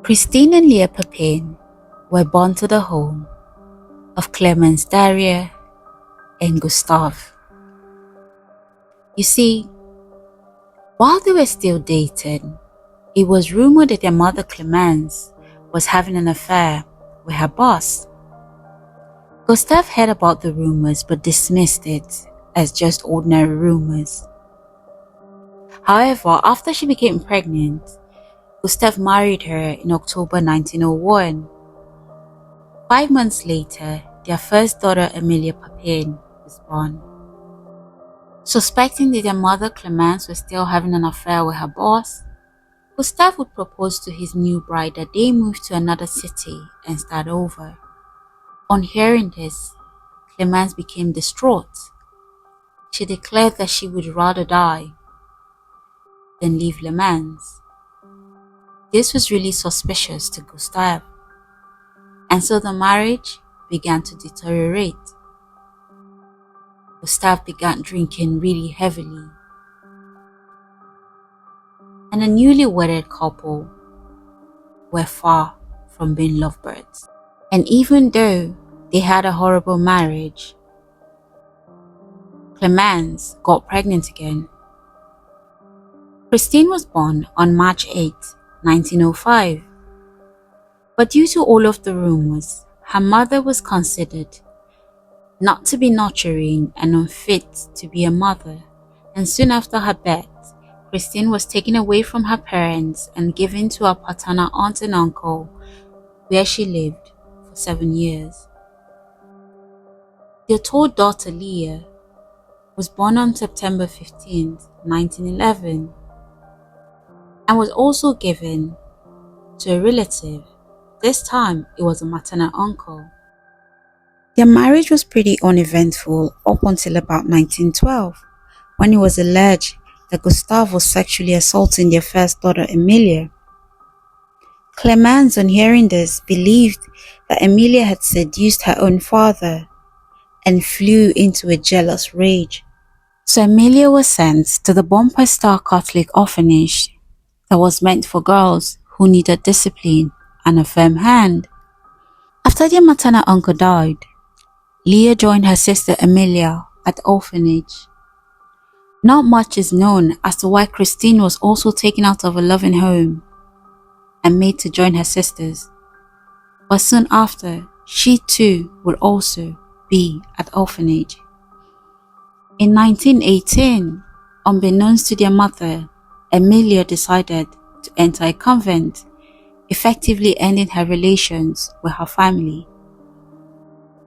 Christine and Leah Papin were born to the home of Clemence Daria and Gustave. You see, while they were still dating, it was rumored that their mother Clemence was having an affair with her boss. Gustave heard about the rumors but dismissed it as just ordinary rumors. However, after she became pregnant, Gustave married her in October 1901. 5 months later, their first daughter Emilia Papin was born. Suspecting that their mother Clemence was still having an affair with her boss, Gustave would propose to his new bride that they move to another city and start over. On hearing this, Clemence became distraught. She declared that she would rather die than leave Le Mans. This was really suspicious to Gustave, and so the marriage began to deteriorate. Gustave began drinking really heavily, and the newly wedded couple were far from being lovebirds. And even though they had a horrible marriage, Clemence got pregnant again. Christine was born on March 8, 1905. But due to all of the rumors, her mother was considered not to be nurturing and unfit to be a mother, and soon after her birth, Christine was taken away from her parents and given to her paternal aunt and uncle, where she lived for 7 years. Their third daughter, Leah, was born on September 15, 1911, and was also given to a relative. This time, it was a maternal uncle. Their marriage was pretty uneventful up until about 1912, when it was alleged that Gustave was sexually assaulting their first daughter, Emilia. Clemence, on hearing this, believed that Emilia had seduced her own father and flew into a jealous rage. So Emilia was sent to the Bumper Star Catholic orphanage that was meant for girls who needed discipline and a firm hand. After their maternal uncle died, Leah joined her sister Emilia at the orphanage. Not much is known as to why Christine was also taken out of a loving home and made to join her sisters, but soon after, she too would also be at the orphanage. In 1918, unbeknownst to their mother, Emilia decided to enter a convent, effectively ending her relations with her family.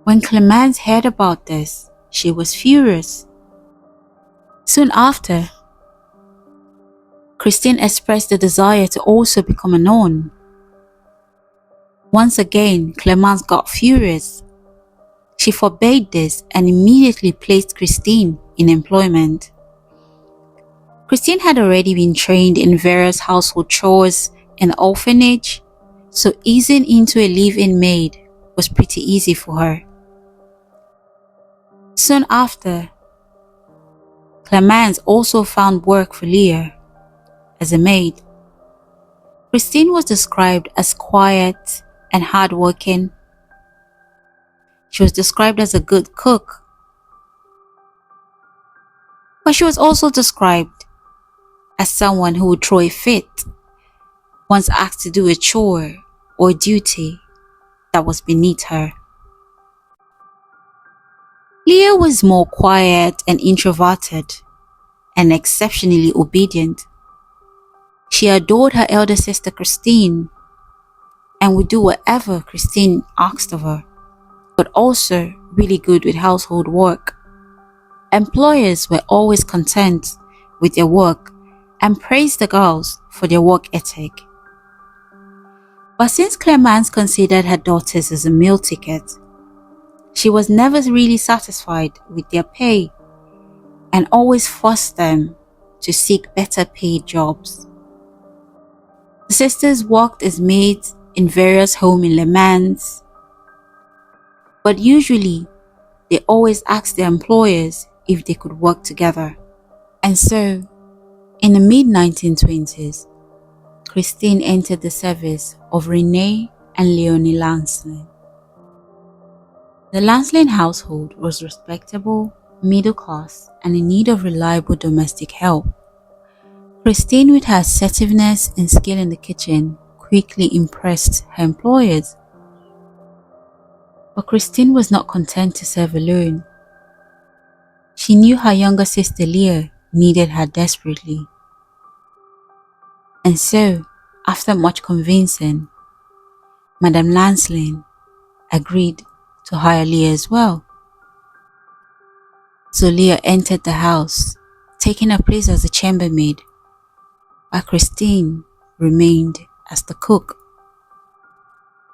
When Clemence heard about this, she was furious. Soon after, Christine expressed the desire to also become a nun. Once again, Clemence got furious. She forbade this and immediately placed Christine in employment. Christine had already been trained in various household chores in the orphanage, so easing into a live-in maid was pretty easy for her. Soon after, Clemence also found work for Leah as a maid. Christine was described as quiet and hardworking. She was described as a good cook, but she was also described as someone who would throw a fit once asked to do a chore or duty that was beneath her. Leah was more quiet and introverted and exceptionally obedient. She adored her elder sister Christine and would do whatever Christine asked of her, but also really good with household work. Employers were always content with their work and praised the girls for their work ethic. But since Clemence considered her daughters as a meal ticket, she was never really satisfied with their pay and always forced them to seek better paid jobs. The sisters worked as maids in various homes in Le Mans, but usually they always asked their employers if they could work together. And so, in the mid-1920s, Christine entered the service of Renee and Leonie Lancelin. The Lancelin household was respectable, middle class, and in need of reliable domestic help. Christine, with her assertiveness and skill in the kitchen, quickly impressed her employers. But Christine was not content to serve alone. She knew her younger sister Leah needed her desperately. And so, after much convincing, Madame Lancelin agreed to hire Leah as well. So Leah entered the house, taking her place as a chambermaid, while Christine remained as the cook.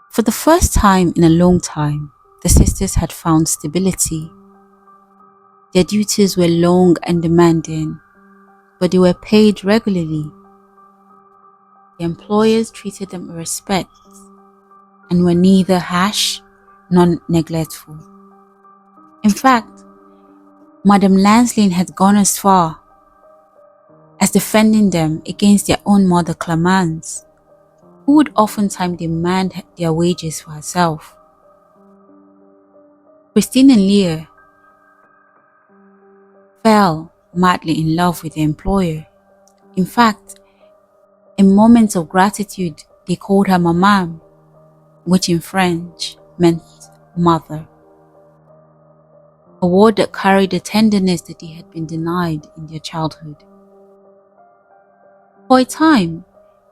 For the first time in a long time, the sisters had found stability. Their duties were long and demanding, but they were paid regularly. The employers treated them with respect and were neither harsh nor neglectful. In fact, Madame Lancelin had gone as far as defending them against their own mother Clemence, who would oftentimes demand their wages for herself. Christine and Leah fell madly in love with their employer. In fact, in moments of gratitude, they called her Maman, which in French meant mother, a word that carried the tenderness that they had been denied in their childhood. For a time,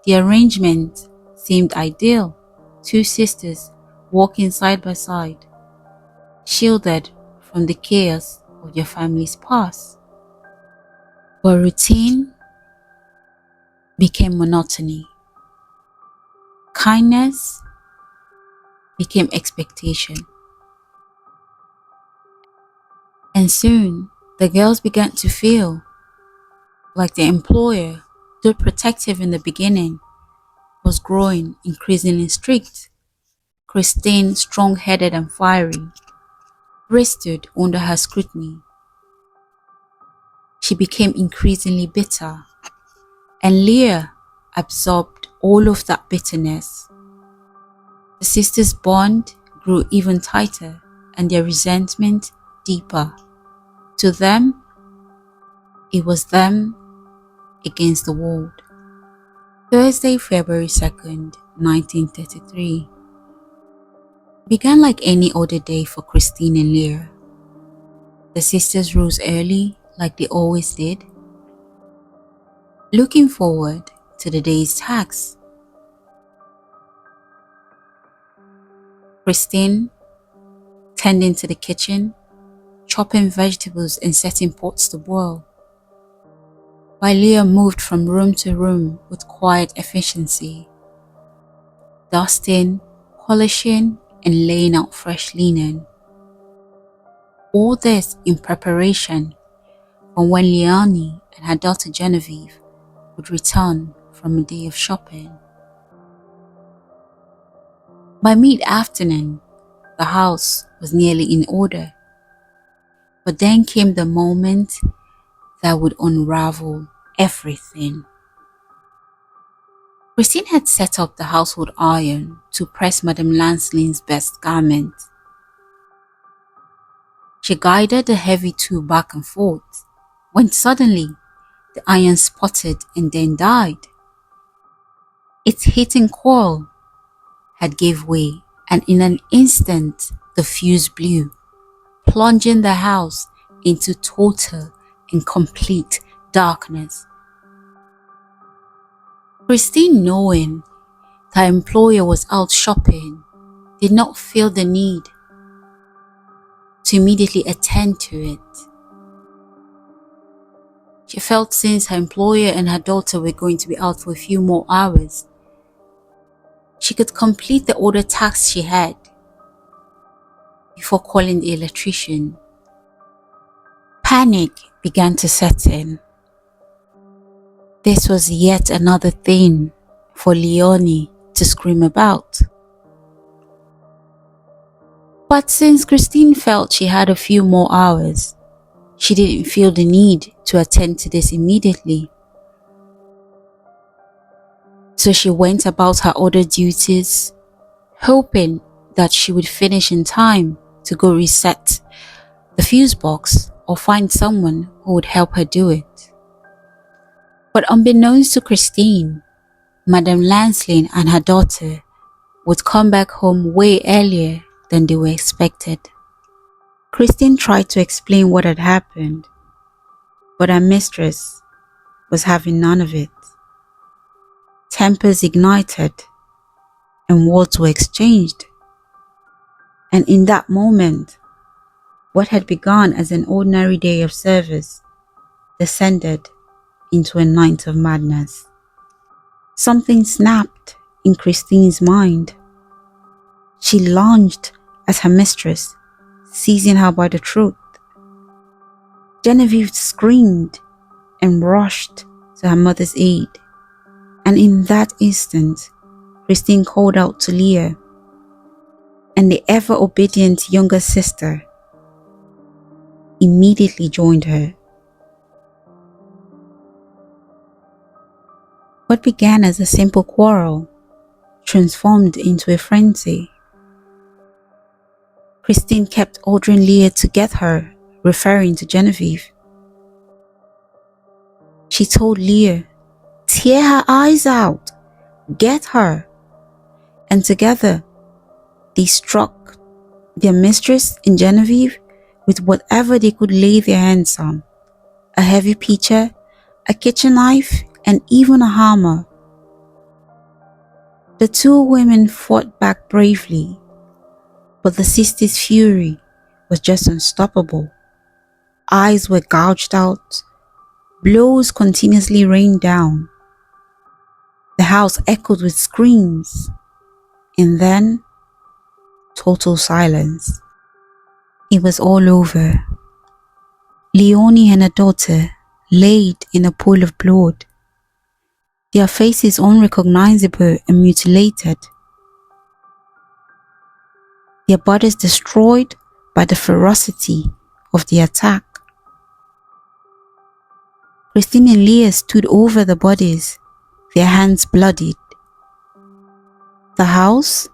the arrangement seemed ideal, two sisters walking side by side, shielded from the chaos of their family's past. But routine became monotony. Kindness became expectation. And soon, the girls began to feel like the employer, though protective in the beginning, was growing increasingly strict. Christine, strong-headed and fiery, rested under her scrutiny. She became increasingly bitter, and Leah absorbed all of that bitterness. The sisters' bond grew even tighter and their resentment deeper. To them, it was them against the world. Thursday, February 2nd, 1933 began like any other day for Christine and Leah. The sisters rose early like they always did, looking forward to the day's task. Christine tending to the kitchen, chopping vegetables and setting pots to boil, while Leah moved from room to room with quiet efficiency, dusting, polishing, and laying out fresh linen. All this in preparation for when Leonie and her daughter Genevieve would return from a day of shopping. By mid-afternoon, the house was nearly in order. But then came the moment that would unravel everything. Christine had set up the household iron to press Madame Lancelin's best garment. She guided the heavy tool back and forth, when suddenly the iron sputtered and then died. Its heating coil had gave way, and in an instant the fuse blew, plunging the house into total and complete darkness. Christine, knowing her employer was out shopping, did not feel the need to immediately attend to it. She felt since her employer and her daughter were going to be out for a few more hours, she could complete the other tasks she had before calling the electrician. Panic began to set in. This was yet another thing for Leonie to scream about. But since Christine felt she had a few more hours, she didn't feel the need to attend to this immediately. So she went about her other duties, hoping that she would finish in time to go reset the fuse box or find someone who would help her do it. But unbeknownst to Christine, Madame Lancelin and her daughter would come back home way earlier than they were expected. Christine tried to explain what had happened, but her mistress was having none of it. Tempers ignited and words were exchanged. And in that moment, what had begun as an ordinary day of service descended into a night of madness. Something snapped in Christine's mind. She lunged at her mistress, seizing her by the throat. Genevieve screamed and rushed to her mother's aid. And in that instant, Christine called out to Leah, and the ever-obedient younger sister immediately joined her. What began as a simple quarrel transformed into a frenzy. Christine kept ordering Leah to get her, referring to Genevieve. She told Leah, "Tear her eyes out, get her." And together, they struck their mistress in Genevieve with whatever they could lay their hands on: a heavy pitcher, a kitchen knife, and even a hammer. The two women fought back bravely, but the sister's fury was just unstoppable. Eyes were gouged out, blows continuously rained down. The house echoed with screams, and then total silence. It was all over. Leonie and her daughter laid in a pool of blood, their faces unrecognizable and mutilated, their bodies destroyed by the ferocity of the attack. Christine and Leah stood over the bodies, their hands bloodied. The house,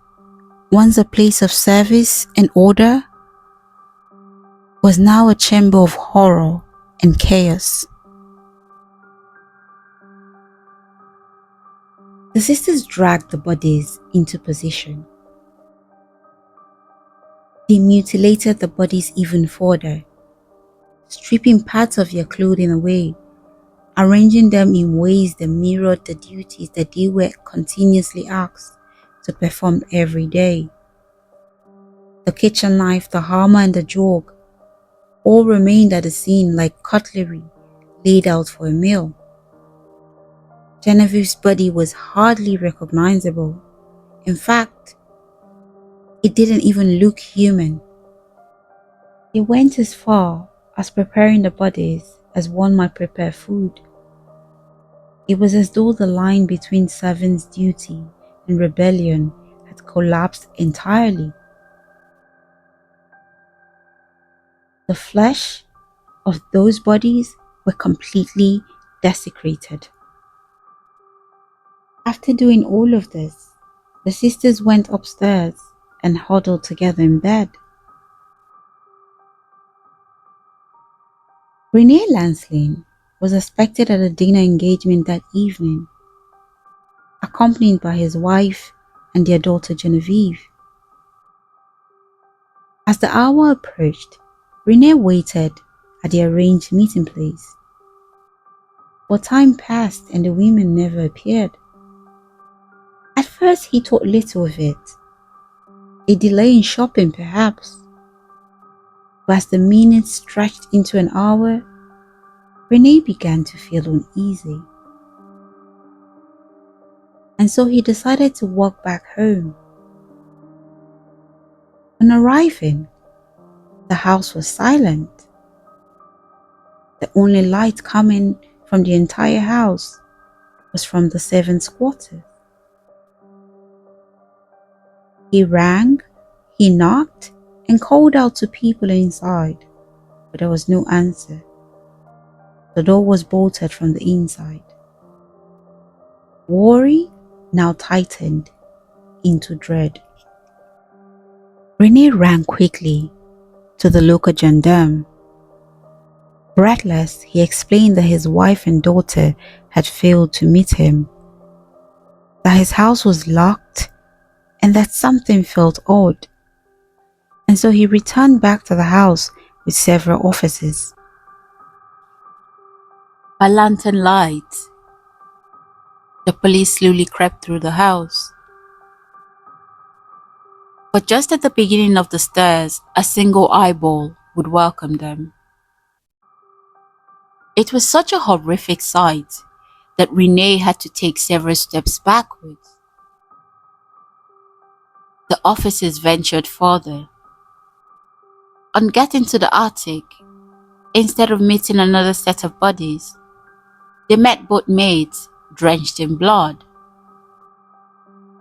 once a place of service and order, was now a chamber of horror and chaos. The sisters dragged the bodies into position. They mutilated the bodies even further, stripping parts of their clothing away, arranging them in ways that mirrored the duties that they were continuously asked to perform every day. The kitchen knife, the hammer, and the jug all remained at the scene like cutlery laid out for a meal. Genevieve's body was hardly recognizable. In fact, it didn't even look human. They went as far as preparing the bodies as one might prepare food. It was as though the line between servant's duty and rebellion had collapsed entirely. The flesh of those bodies were completely desecrated. After doing all of this, the sisters went upstairs and huddled together in bed. René Lancelin was expected at a dinner engagement that evening, accompanied by his wife and their daughter Genevieve. As the hour approached, René waited at the arranged meeting place. But time passed and the women never appeared. At first he thought little of it, a delay in shopping perhaps. But as the minutes stretched into an hour, René began to feel uneasy. And so he decided to walk back home. On arriving, the house was silent. The only light coming from the entire house was from the servants' quarters. He rang, he knocked, and called out to people inside, but there was no answer. The door was bolted from the inside. Worry now tightened into dread. Rene ran quickly to the local gendarme. Breathless, he explained that his wife and daughter had failed to meet him, that his house was locked, and that something felt odd. And so he returned back to the house with several officers. By lantern light, the police slowly crept through the house. But just at the beginning of the stairs, a single eyeball would welcome them. It was such a horrific sight that Rene had to take several steps backwards. The officers ventured further. On getting to the attic, instead of meeting another set of bodies, they met both maids drenched in blood.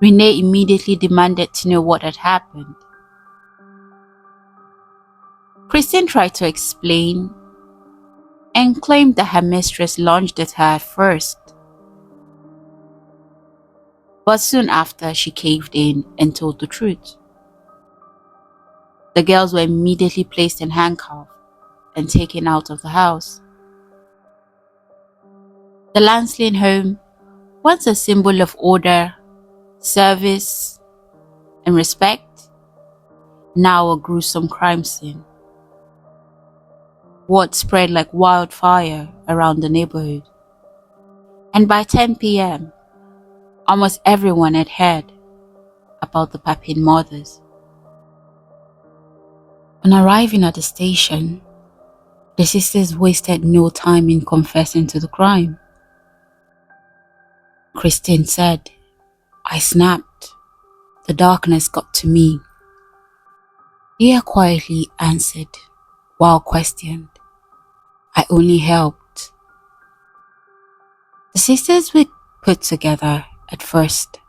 Rene immediately demanded to know what had happened. Christine tried to explain and claimed that her mistress lunged at her at first. But soon after, she caved in and told the truth. The girls were immediately placed in handcuffs and taken out of the house. The Lancelyn home, once a symbol of order, service, and respect, now a gruesome crime scene. Word spread like wildfire around the neighborhood, and by 10 p.m., almost everyone had heard about the Papin murders. On arriving at the station, the sisters wasted no time in confessing to the crime. Christine said, "I snapped. The darkness got to me." Leah quietly answered, while questioned, "I only helped." The sisters were put together at first,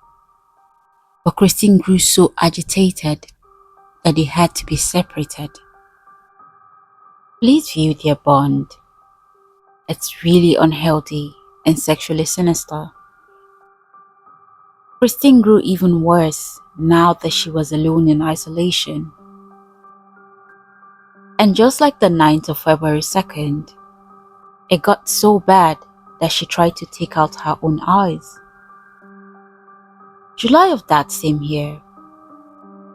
but Christine grew so agitated that they had to be separated. Please view their bond. It's really unhealthy and sexually sinister. Christine grew even worse now that she was alone in isolation. And just like the night of February 2nd, it got so bad that she tried to take out her own eyes. July of that same year,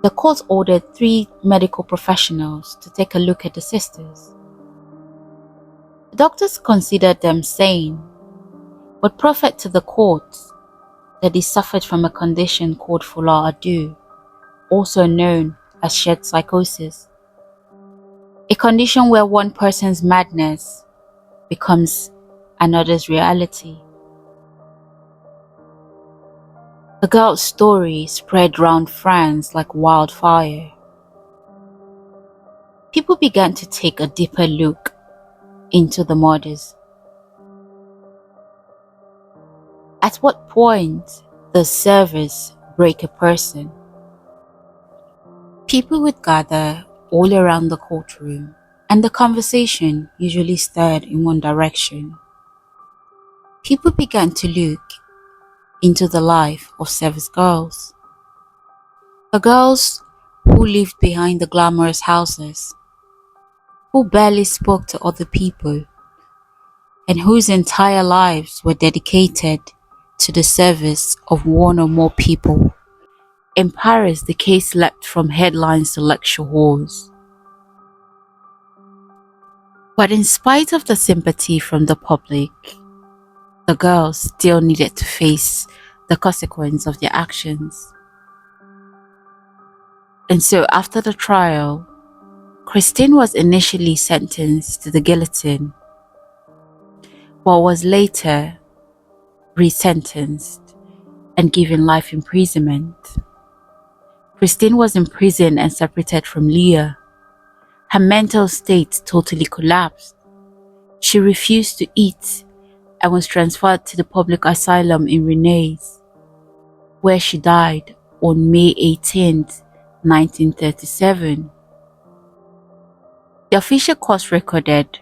the court ordered 3 medical professionals to take a look at the sisters. The doctors considered them sane, but proffered to the court that they suffered from a condition called foulard à deux, also known as shared psychosis, a condition where one person's madness becomes another's reality. The girl's story spread round France like wildfire. People began to take a deeper look into the murders. At what point does service break a person? People would gather all around the courtroom, and the conversation usually stirred in one direction. People began to look into the life of service girls. The girls who lived behind the glamorous houses, who barely spoke to other people, and whose entire lives were dedicated to the service of one or more people. In Paris, the case leapt from headlines to lecture halls. But in spite of the sympathy from the public, the girls still needed to face the consequence of their actions. And so after the trial, Christine was initially sentenced to the guillotine, but was later resentenced and given life imprisonment. Christine was imprisoned and separated from Leah. Her mental state totally collapsed. She refused to eat and was transferred to the public asylum in Rennes, where she died on May 18th, 1937. The official cause recorded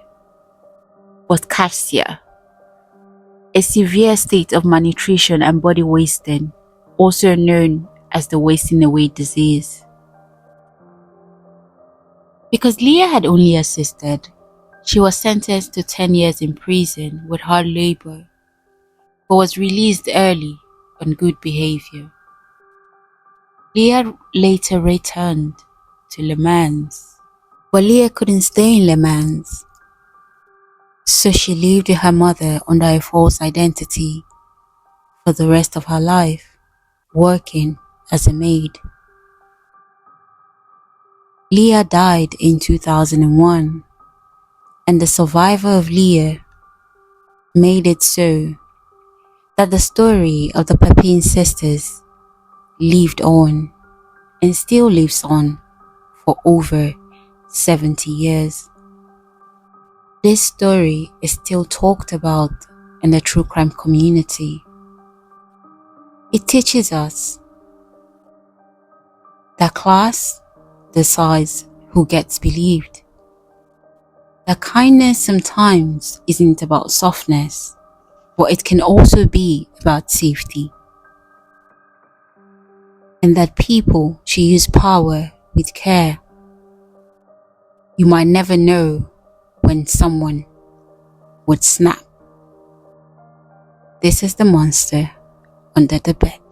was cachexia, a severe state of malnutrition and body wasting also known as the wasting away disease. Because Leah had only assisted, she was sentenced to 10 years in prison with hard labor, but was released early on good behavior. Leah later returned to Le Mans, but Leah couldn't stay in Le Mans, so she lived with her mother under a false identity for the rest of her life, working as a maid. Leah died in 2001, and the survivor of Leah made it so that the story of the Papin sisters lived on and still lives on for over 70 years. This story is still talked about in the true crime community. It teaches us that class decides who gets believed. That kindness sometimes isn't about softness, but it can also be about safety. And that people should use power with care. You might never know when someone would snap. This is the monster under the bed.